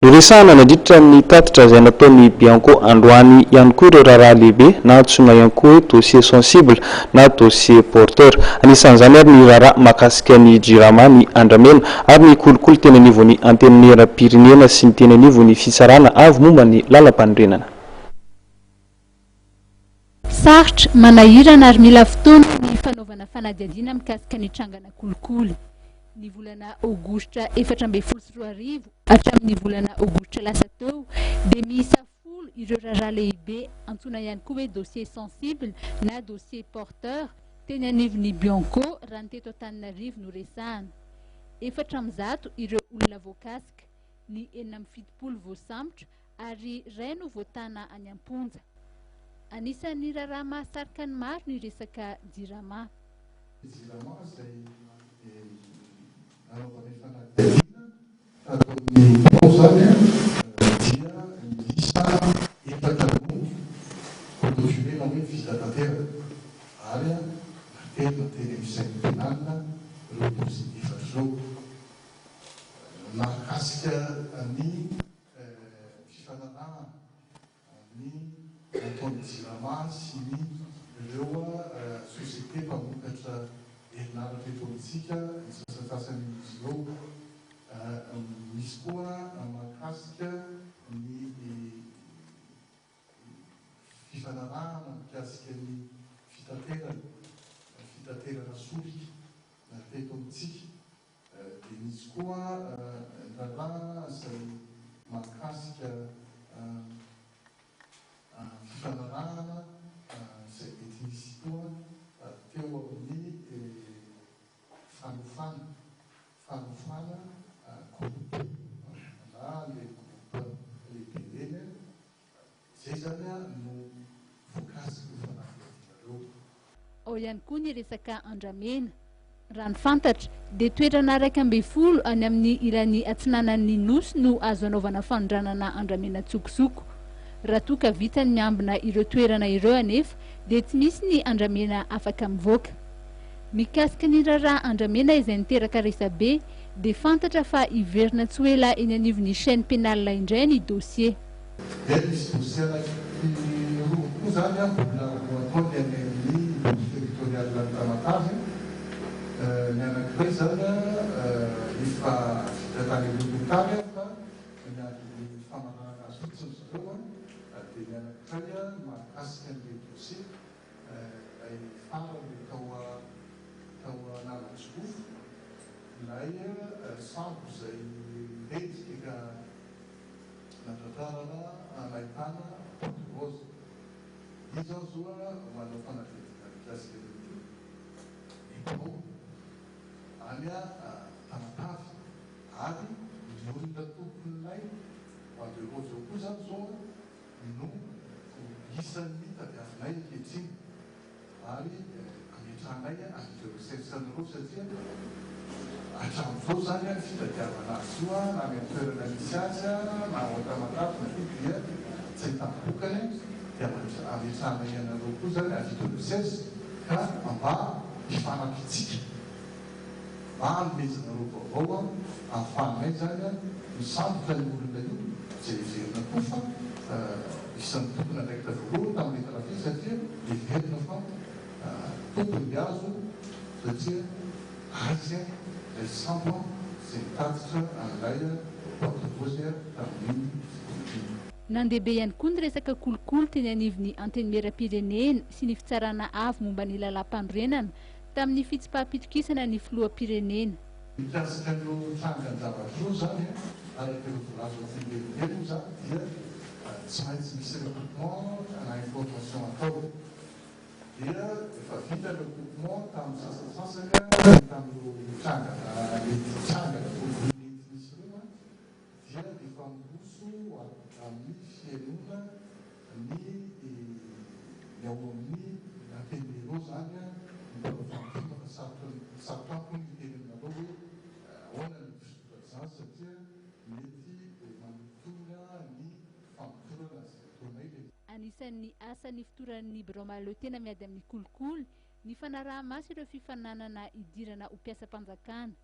Noresahana nandritra amin'ny tatitra izay nataony Bianco androany ihany koa ireo raharaha lehibe na antsoina ihany koa hoe dossier sensible na dossier porteur. Anisan'izany ary ny raharaha mahakasika ny JIRAMA, ny Andramena ary ny kolikoly teny anivon'ny antenimieram-pirenena sy ny teny anivon'ny fisarana avy momba ny lalam-panorenana. Sarotra manahirana ary mila fotoana ny fanaovana fanadihadiana mikasika ny trangana kolikoly. Ny volana aogositra 2024 hatramin'ny volana aogositra lasa teo dia miisa 10 ireo raharaha lehibe antsoina ihany koa hoe dossier sensible na dossier porteur teny anivon'ny Bianco raha ny teto Antananarivo no resahana. 400 ireo olona voakasika, ny 470 voasambotra ary 2 no voatana any am-ponja. Anisan'ny raharaha mahasarika ny maro ny resaka JIRAMA. Ao ihany koa ny resaka Andramena. Raha ny fantatra dia toerana 12 any amin'ny ilan'ny atsinanan'ny nosy no azo anaovana fanondranana Andramena tsokosoko. Raha toa ka vita ny miambina ireo toerana ireo anefa dia tsy misy ny Andramena afaka mivoaka. Mikasika ny raharaha Andramena izay niteraka resabe dia fantatra fa iverina tsy ho ela eny anivon'ny chaîne pénale indray ny dossier. Nandehabe ihany koa ny resaka kolikoly teny anivon'ny antenimieram-pirenena sy ny fitsarana avy momba ny lalam-panorenana tamin'ny fitsim-pahapitokisana ny filoham-pirenena. Anisan'ny asan'ny fitoran'ny Bromalo tena miady amin'ny kolikoly ny fanaraha-maso ireo fifananana idirana ho mpiasa-panjakana.